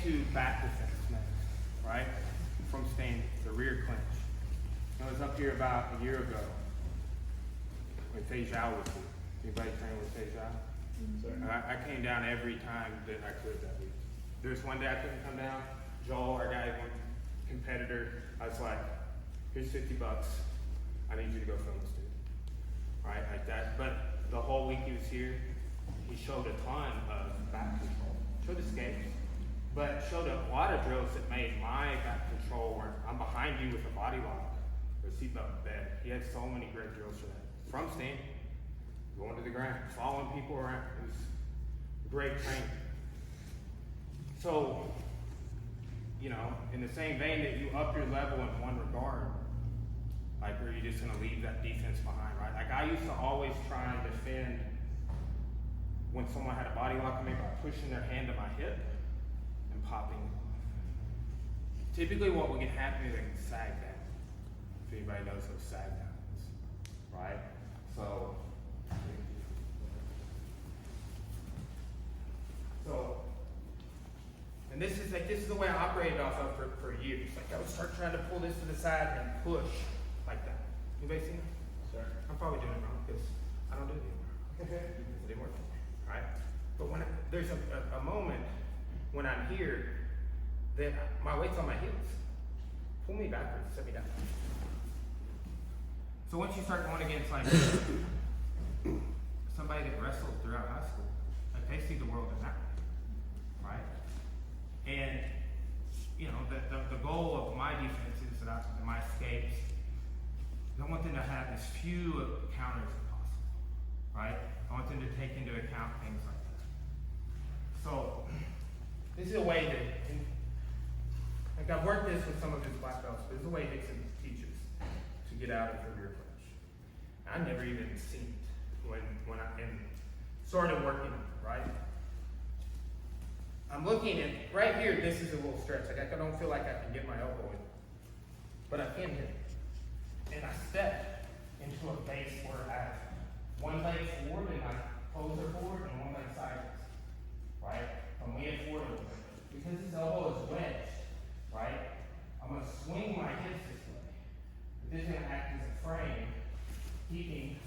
into back defense next, right? From standing, the rear clinch. I was up here about a year ago when Fejao was here. Anybody train with Fejao? I came down every time that I could that week. There's one day I couldn't come down. Joel, our guy, one competitor, I was like, here's $50. I need you to go film this dude. Right, like that. But the whole week he was here, he showed a ton of back control. Showed escapes, but showed a lot of drills that made my back control where I'm behind you with a body lock or seatbelt bed. He had so many great drills for that. From standing, going to the ground, following people around. It was great training. So, you know, in the same vein that you up your level in one regard, like, are you just gonna leave that defense behind, right? Like, I used to always try and defend when someone had a body lock on me by pushing their hand to my hip and popping it off. Typically what will get happen is they can sag down. If anybody knows what sag down is, right? And this is the way I operated off of for years. Like, I would start trying to pull this to the side and push like that. Anybody seen it? Sure. I'm probably doing it wrong because I don't do it anymore. Because it didn't work for me, right? But when there's a moment when I'm here that my weight's on my heels. Pull me backwards, set me down. So once you start going against like somebody that wrestled throughout high school, like they see the world in that way, right? And you know, the goal of my defense is that my escapes, I want them to have as few counters as possible, right? I want them to take into account things like that. So this is a way that, like, I've worked this with some of his black belts, but this is a way Dixon teaches to get out of the rear clinch. I never even seen it when I started working on it, right? I'm looking at, right here, this is a little stretch. Like, I don't feel like I can get my elbow in, but I can hit it. And I step into a base where I have one leg forward and my toes are forward and one leg sideways, right? I'm leaning forward a little bit. Because this elbow is wedged, right? I'm gonna swing my hips this way. This is gonna act as a frame, keeping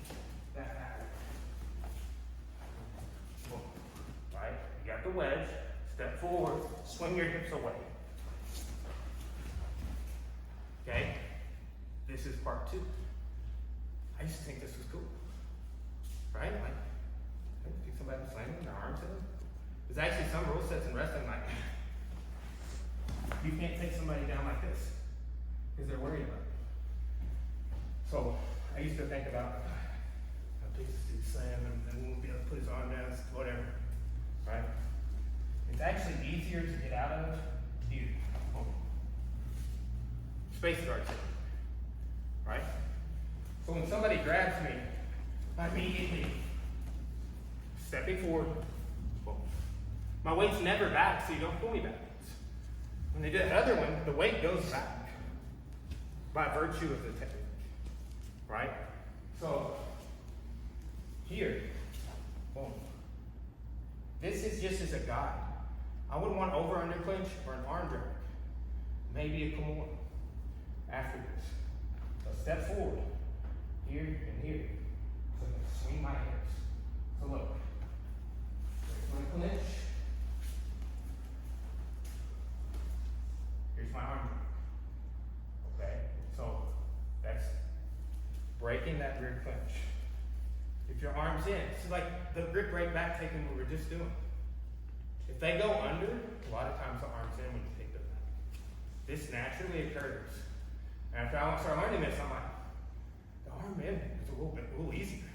that back. Boom. Right? You got the wedge, step forward, swing your hips away. Okay? This is part 2. I used to think this was cool. Right? Like, I think somebody was slamming their arms in them. There's actually some rule sets in wrestling like, you can't take somebody down like this because they're worried about it. So I used to think about, how big this dude slam and won't be able to put his arm down, whatever. Right? It's actually easier to get out of here. Oh. Space guard technique. Right? So when somebody grabs me, I immediately stepping forward. Boom. My weight's never back, so you don't pull me backwards. When they do the other one, the weight goes back by virtue of the technique. Right? So here, boom. This is just as a guide. I would want over under clinch or an arm drag. Maybe a Kimura after this. So step forward, here and here. So I can swing my hips. So look, there's my clinch. Here's my arm drag. Okay? So that's breaking that rear clinch. If your arm's in, so like the grip break back taking what we're just doing. If they go under, a lot of times the arm's in when you take them back. This naturally occurs. And after I start learning this, I'm like, the arm in is a little easier.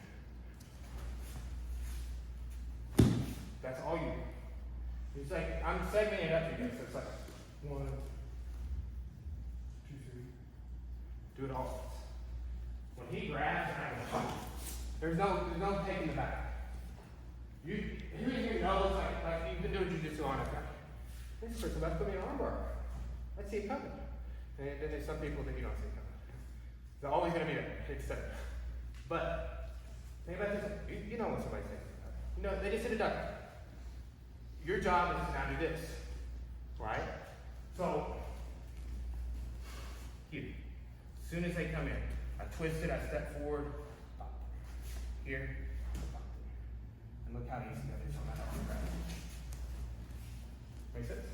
That's all you do. It's like, I'm segmenting it up again, so it's like 1, 2, 3. Do it all. When he grabs and I go, there's no taking the back. Here knows like you've been doing jiu-jitsu on it. This person about to put me in an armbar. I see it coming. And then there's some people that you don't see it coming. They're always gonna be there. It's set. But think about this. You know when somebody's saying, you know, they just hit a duck. Your job is to now do this. right? So, here, as soon as they come in, I twist it, I step forward, here, and look how easy that is on that upper back. Make sense?